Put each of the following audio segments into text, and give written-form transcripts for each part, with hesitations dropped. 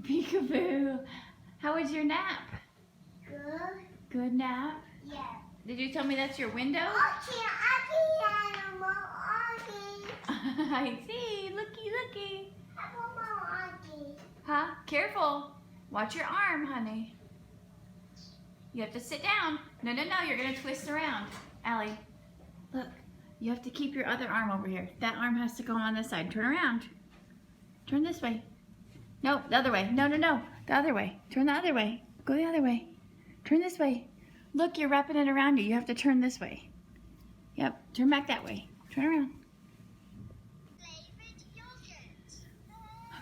Peekaboo. How was your nap? Good. Good nap? Yeah. Did you tell me that's your window? Okay, animal. Okay. I see. Looky, looky. Okay. Huh? Careful. Watch your arm, honey. You have to sit down. No, no, no. You're going to twist around. Allie, look. You have to keep your other arm over here. That arm has to go on this side. Turn around. Turn this way. No, the other way. No, no, no. The other way. Turn the other way. Go the other way. Turn this way. Look, you're wrapping it around you. You have to turn this way. Yep. Turn back that way. Turn around.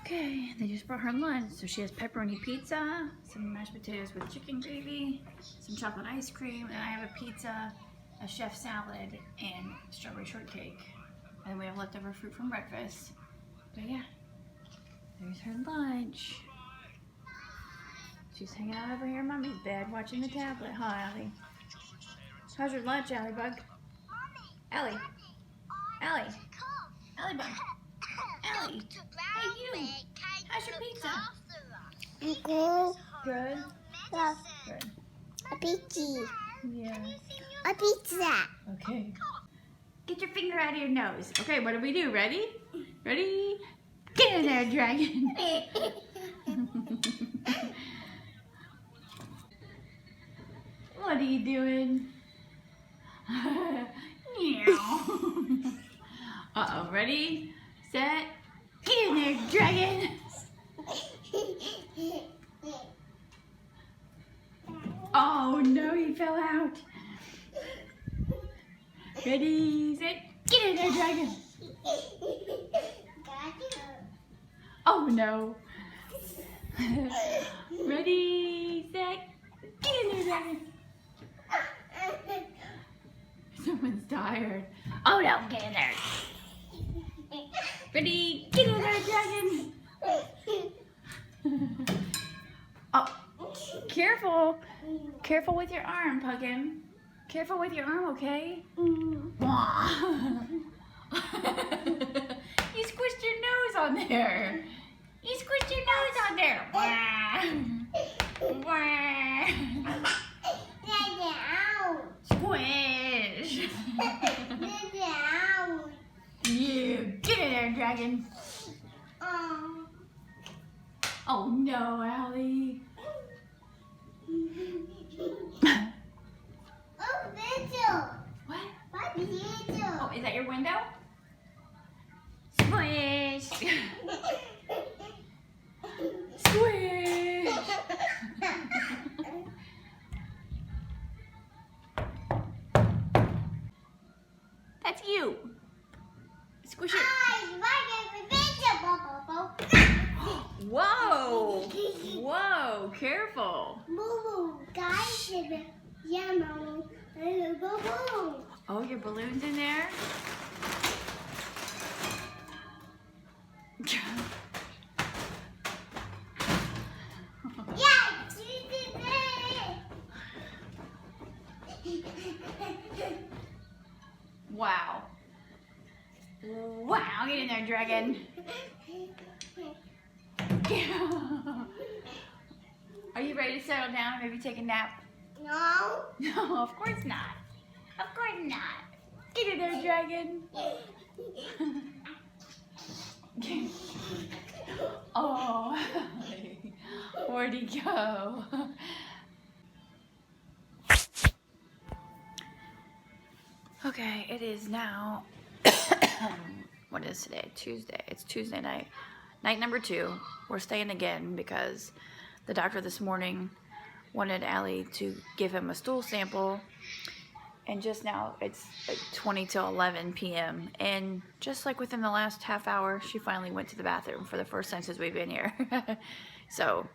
Okay, they just brought her lunch. So she has pepperoni pizza, some mashed potatoes with chicken gravy, some chocolate ice cream, and I have a pizza, a chef salad, and strawberry shortcake. And we have leftover fruit from breakfast. But yeah, there's her lunch. She's hanging out over here in Mommy's bed watching the tablet. Huh, Allie? How's your lunch, Allie Bug? Allie? Allie? Allie Bug? Allie? Hey, you! How's your pizza? Good. Good? Love. Good. A pizza. Yeah. A pizza. Okay. Get your finger out of your nose. Okay, what do we do? Ready? Ready? Get in there, dragon. What are you doing? Uh-oh, ready, set, get in there, dragon. Oh no, he fell out. Ready, set, get in there, dragon. Oh no. Ready, set, get in there, dragon. Someone's tired. Oh no, get in there. Ready, get in there, dragon. Oh, careful. Careful with your arm, Puggin. Careful with your arm, okay? You squished your nose on there. You squished your nose on there. Squish. You get in there, dragon. Oh no, Allie. What? Oh, is that your window? Squish. Squish. That's you. Squish it. Whoa. Whoa, careful. Oh, your balloon's in there? Wow. Wow, get in there, dragon. Are you ready to settle down and maybe take a nap? No. No, of course not. Of course not. Get in there, dragon. Oh, where'd he go? Okay, it is now, what is today? Tuesday. It's Tuesday night. Night number 2. We're staying again because the doctor this morning wanted Allie to give him a stool sample. And just now, it's like 20 till 11 p.m. And just like within the last half hour, she finally went to the bathroom for the first time since we've been here. So,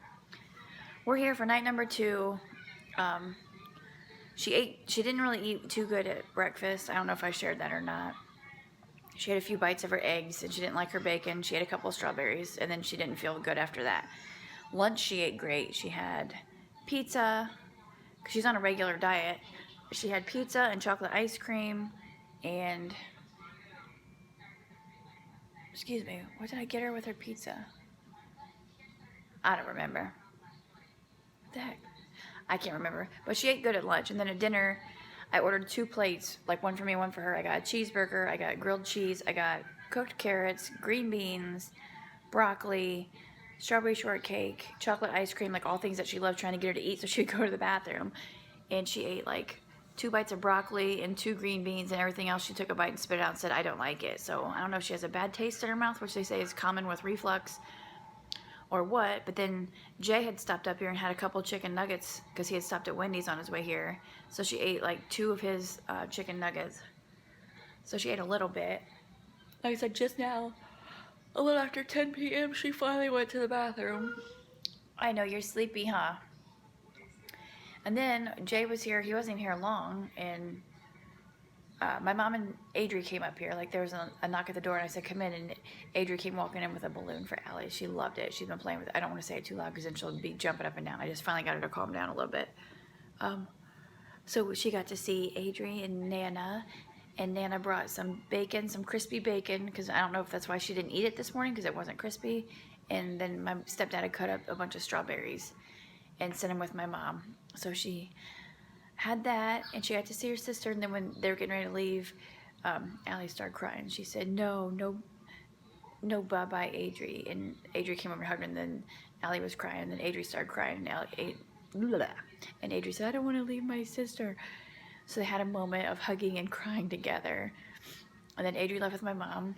we're here for night number 2. She didn't really eat too good at breakfast. I don't know if I shared that or not. She had a few bites of her eggs, and she didn't like her bacon. She had a couple of strawberries, and then she didn't feel good after that. Lunch, she ate great. She had pizza, because she's on a regular diet. She had pizza and chocolate ice cream, and, excuse me, what did I get her with her pizza? I don't remember. What the heck? I can't remember. But she ate good at lunch. And then at dinner, I ordered 2 plates, like one for me and one for her. I got a cheeseburger, I got grilled cheese, I got cooked carrots, green beans, broccoli, strawberry shortcake, chocolate ice cream, like all things that she loved trying to get her to eat so she would go to the bathroom. And she ate like 2 bites of broccoli and 2 green beans, and everything else she took a bite and spit it out and said, I don't like it. So I don't know if she has a bad taste in her mouth, which they say is common with reflux, or what. But then Jay had stopped up here and had a couple chicken nuggets because he had stopped at Wendy's on his way here. So she ate like 2 of his chicken nuggets. So she ate a little bit. Like I said, just now, a little after 10 p.m., she finally went to the bathroom. I know, you're sleepy, huh? And then Jay was here. He wasn't even here long, and my mom and Adri came up here. Like, there was a knock at the door, and I said, come in, and Adri came walking in with a balloon for Allie. She loved it. She's been playing with it. I don't want to say it too loud because then she'll be jumping up and down. I just finally got her to calm down a little bit. So she got to see Adri and Nana brought some bacon, some crispy bacon, because I don't know if that's why she didn't eat it this morning, because it wasn't crispy. And then my stepdad had cut up a bunch of strawberries and sent them with my mom. So she had that, and she got to see her sister. And then when they were getting ready to leave, Allie started crying. She said, no, bye-bye, Adri. And Adri came over and hugged her, and then Allie was crying, and then Adri started crying, and Adri said, I don't want to leave my sister. So they had a moment of hugging and crying together. And then Adri left with my mom,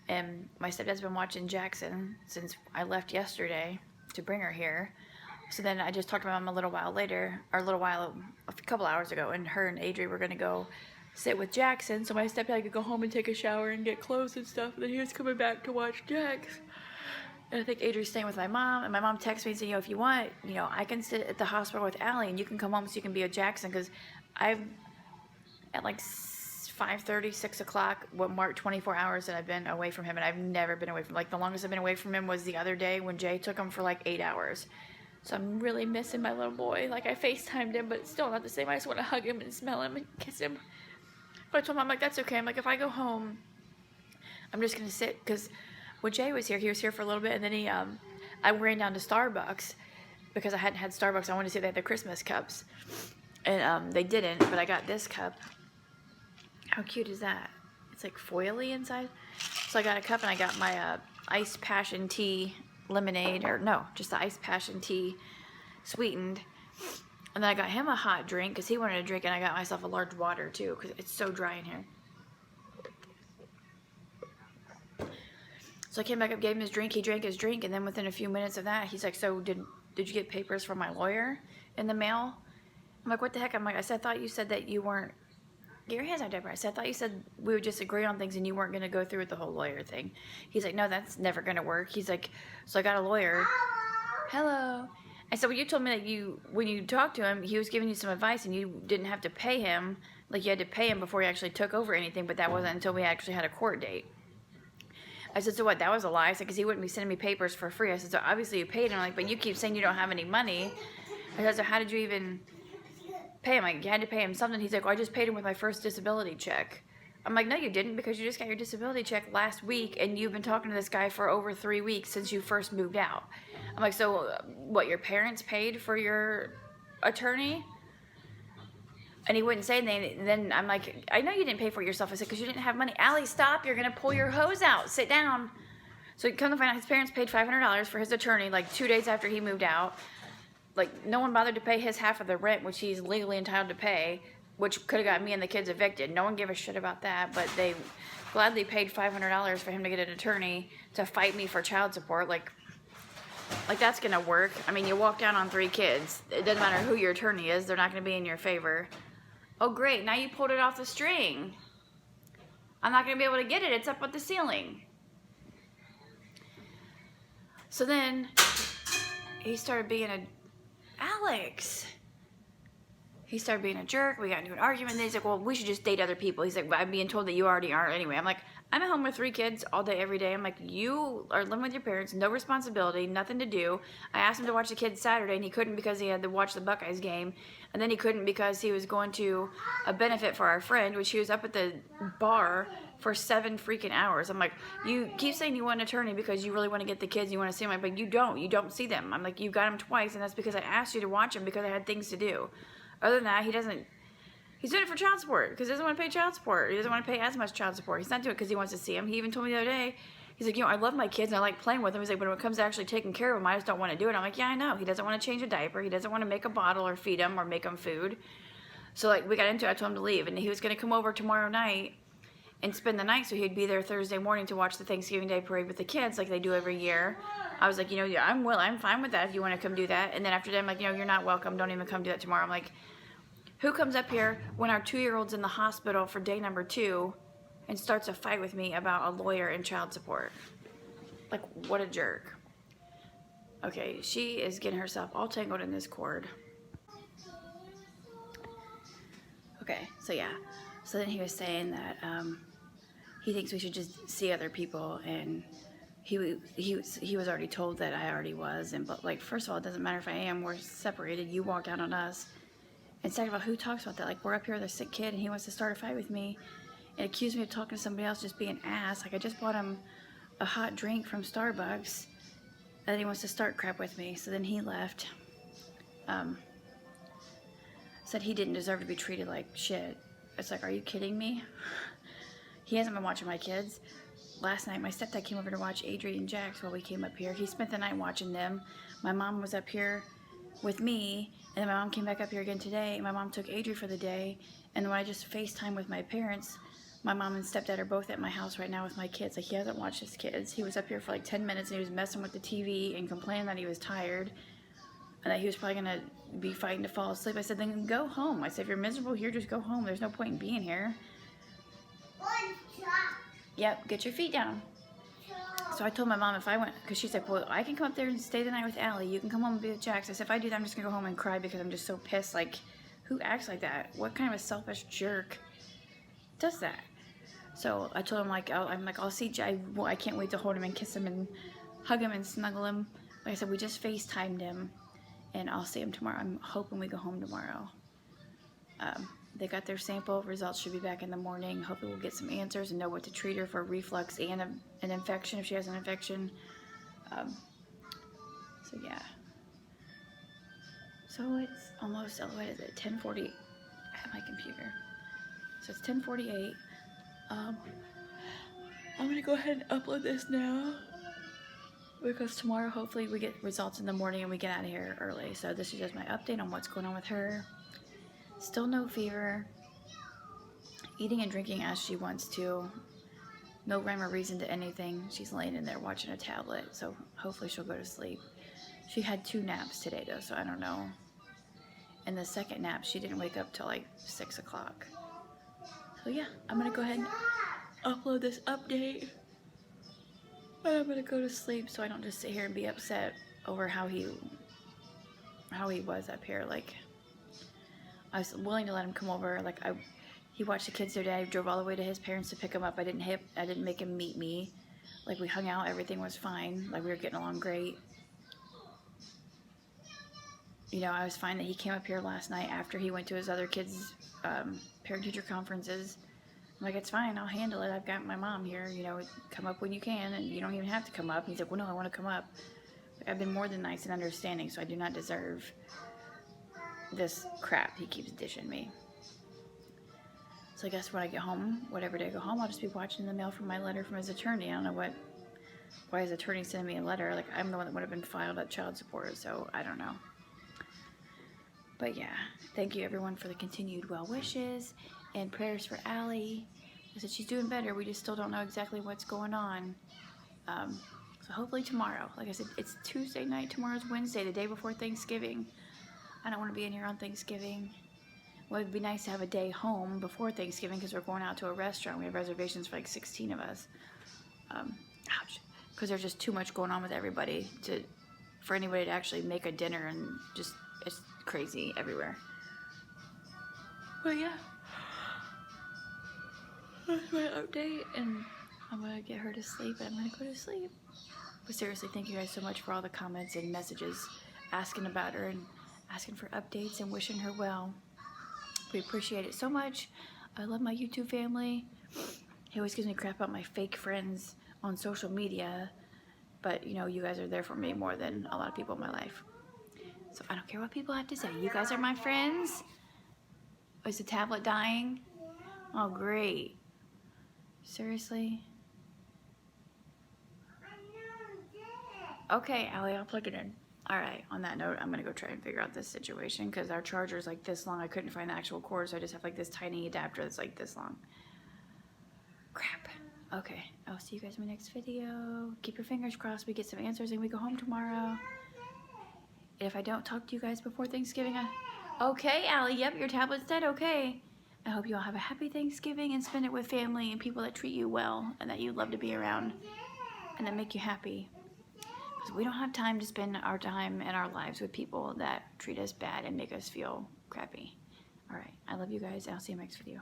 and my stepdad's been watching Jackson since I left yesterday to bring her here. So then I just talked to my mom a couple hours ago, and her and Adri were going to go sit with Jackson so my stepdad could go home and take a shower and get clothes and stuff. And then he was coming back to watch Jax. And I think Adri's staying with my mom, and my mom texted me and said, if you want, I can sit at the hospital with Allie, and you can come home so you can be with Jackson, because I've, at like 5:30, 6 o'clock, what marked 24 hours that I've been away from him, and I've never been away from him. Like, the longest I've been away from him was the other day when Jay took him for like 8 hours. So I'm really missing my little boy. Like, I FaceTimed him, but it's still not the same. I just want to hug him and smell him and kiss him. But I told him, I'm like, that's okay. I'm like, if I go home, I'm just going to sit, because when Jay was here, he was here for a little bit, and then I ran down to Starbucks because I hadn't had Starbucks. I wanted to see if they had the Christmas cups, and they didn't, but I got this cup. How cute is that? It's like foily inside. So I got a cup, and I got my iced passion tea lemonade, or no, just the iced passion tea sweetened. And then I got him a hot drink because he wanted a drink, and I got myself a large water too because it's so dry in here. So I came back up, gave him his drink, he drank his drink, and then within a few minutes of that, he's like, so did you get papers from my lawyer in the mail? I'm like, what the heck? I'm like, I thought you said that you weren't, get your hands out, Deborah. I thought you said we would just agree on things and you weren't going to go through with the whole lawyer thing. He's like, no, that's never going to work. He's like, so I got a lawyer. Hello. I said, well, you told me that when you talked to him, he was giving you some advice and you didn't have to pay him. Like, you had to pay him before he actually took over anything, but that wasn't until we actually had a court date. I said, so what? That was a lie. I said, because he wouldn't be sending me papers for free. I said, so obviously you paid him. I'm like, but you keep saying you don't have any money. I said, so how did you even pay him? Like, you had to pay him something. He's like, well, I just paid him with my first disability check. I'm like, no, you didn't, because you just got your disability check last week, and you've been talking to this guy for over 3 weeks since you first moved out. I'm like, so what, your parents paid for your attorney? And he wouldn't say anything. Then I'm like, I know you didn't pay for it yourself. I said, because you didn't have money. Allie, stop. You're going to pull your hose out. Sit down. So come to find out, his parents paid $500 for his attorney like 2 days after he moved out. Like, no one bothered to pay his half of the rent, which he's legally entitled to pay, which could have got me and the kids evicted. No one gave a shit about that, but they gladly paid $500 for him to get an attorney to fight me for child support. Like that's going to work. I mean, you walk down on 3 kids. It doesn't matter who your attorney is. They're not going to be in your favor. Oh, great. Now you pulled it off the string. I'm not going to be able to get it. It's up at the ceiling. So then he started being Alex. He started being a jerk. We got into an argument. And he's like, well, we should just date other people. He's like, well, I'm being told that you already are anyway. I'm like, I'm at home with 3 kids all day, every day. I'm like, you are living with your parents, no responsibility, nothing to do. I asked him to watch the kids Saturday, and he couldn't because he had to watch the Buckeyes game. And then he couldn't because he was going to a benefit for our friend, which he was up at the bar for 7 freaking hours. I'm like, you keep saying you want an attorney because you really want to get the kids, you want to see them. I'm like, you don't see them. I'm like, you got them twice, and that's because I asked you to watch them because I had things to do. Other than that, he's doing it for child support because he doesn't want to pay child support. He doesn't want to pay as much child support. He's not doing it because he wants to see him. He even told me the other day, he's like, I love my kids and I like playing with them. He's like, but when it comes to actually taking care of them, I just don't want to do it. I'm like, yeah, I know. He doesn't want to change a diaper. He doesn't want to make a bottle or feed them or make them food. So, like, we got into it. I told him to leave. And he was going to come over tomorrow night and spend the night, so he'd be there Thursday morning to watch the Thanksgiving Day parade with the kids like they do every year. I was like, yeah, I'm fine with that if you want to come do that. And then after that, I'm like, you're not welcome. Don't even come do that tomorrow. I'm like, who comes up here when our 2-year-old's in the hospital for day number 2 and starts a fight with me about a lawyer and child support? Like, what a jerk. Okay, she is getting herself all tangled in this cord. Okay, so yeah. So then he was saying that he thinks we should just see other people, and he was already told that I already was. And but like, first of all, it doesn't matter if I am. We're separated. You walked out on us. And second of all, who talks about that? Like, we're up here with a sick kid, and he wants to start a fight with me and accuse me of talking to somebody else, just being an ass. Like, I just bought him a hot drink from Starbucks, and then he wants to start crap with me. So then he left. Said he didn't deserve to be treated like shit. It's like, are you kidding me? He hasn't been watching my kids. Last night, my stepdad came over to watch Adri and Jax while we came up here. He spent the night watching them. My mom was up here with me, and then my mom came back up here again today. My mom took Adri for the day, and when I just FaceTime with my parents, my mom and stepdad are both at my house right now with my kids. Like, he hasn't watched his kids. He was up here for like 10 minutes, and he was messing with the TV and complaining that he was tired and that he was probably gonna be fighting to fall asleep. I said, then go home. I said, if you're miserable here, just go home. There's no point in being here. Yep, get your feet down. So I told my mom if I went, because she's like, well, I can come up there and stay the night with Allie. You can come home and be with Jax. I said, if I do that, I'm just going to go home and cry because I'm just so pissed. Like, who acts like that? What kind of a selfish jerk does that? So I told him, like, I'll see Jax. Well, I can't wait to hold him and kiss him and hug him and snuggle him. Like I said, we just FaceTimed him, and I'll see him tomorrow. I'm hoping we go home tomorrow. They got their sample. Results should be back in the morning. Hopefully we'll get some answers and know what to treat her for reflux and an infection if she has an infection. So yeah. So it's almost, what is it, 10:40 at my computer. So it's 10:48. I'm going to go ahead and upload this now, because tomorrow hopefully we get results in the morning and we get out of here early. So this is just my update on what's going on with her. Still no fever. Eating and drinking as she wants to. No rhyme or reason to anything. She's laying in there watching a tablet, so hopefully she'll go to sleep. She had 2 naps today though, so I don't know. And the second nap, she didn't wake up till like 6 o'clock. So yeah, I'm gonna go ahead and upload this update. And I'm gonna go to sleep so I don't just sit here and be upset over how he was up here. Like, I was willing to let him come over. Like, he watched the kids today. I drove all the way to his parents to pick him up. I didn't make him meet me. Like, we hung out. Everything was fine. Like, we were getting along great. You know, I was fine that he came up here last night after he went to his other kids' parent-teacher conferences. I'm like, it's fine. I'll handle it. I've got my mom here. You know, come up when you can, and you don't even have to come up. And he's like, well, no, I want to come up. Like, I've been more than nice and understanding, so I do not deserve this crap he keeps dishing me. So I guess when I get home, whatever day I go home, I'll just be watching the mail from my letter from his attorney. I don't know why his attorney sending me a letter. Like, I'm the one that would have been filed at child support, so I don't know. But yeah, thank you everyone for the continued well wishes and prayers for Allie. I said she's doing better. We just still don't know exactly what's going on. So hopefully tomorrow. Like I said, it's Tuesday night. Tomorrow's Wednesday, the day before Thanksgiving. I don't want to be in here on Thanksgiving. Well, it'd be nice to have a day home before Thanksgiving because we're going out to a restaurant. We have reservations for like 16 of us. Ouch. Because there's just too much going on with everybody for anybody to actually make a dinner, and just, it's crazy everywhere. But yeah. That's my update, and I'm gonna get her to sleep and I'm gonna go to sleep. But seriously, thank you guys so much for all the comments and messages asking about her and asking for updates and wishing her well. We appreciate it so much. I love my YouTube family. He always gives me crap about my fake friends on social media, but you know, you guys are there for me more than a lot of people in my life. So I don't care what people have to say. You guys are my friends. Is the tablet dying? Oh, great. Seriously? Okay, Allie, I'll plug it in. Alright, on that note, I'm gonna go try and figure out this situation because our charger's like this long. I couldn't find the actual cord, so I just have like this tiny adapter that's like this long. Crap. Okay, I'll see you guys in my next video. Keep your fingers crossed we get some answers and we go home tomorrow. If I don't talk to you guys before Thanksgiving, okay, Allie, yep, your tablet's dead, okay. I hope you all have a happy Thanksgiving and spend it with family and people that treat you well and that you love to be around and that make you happy. Because we don't have time to spend our time and our lives with people that treat us bad and make us feel crappy. All right, I love you guys. I'll see you in my next video.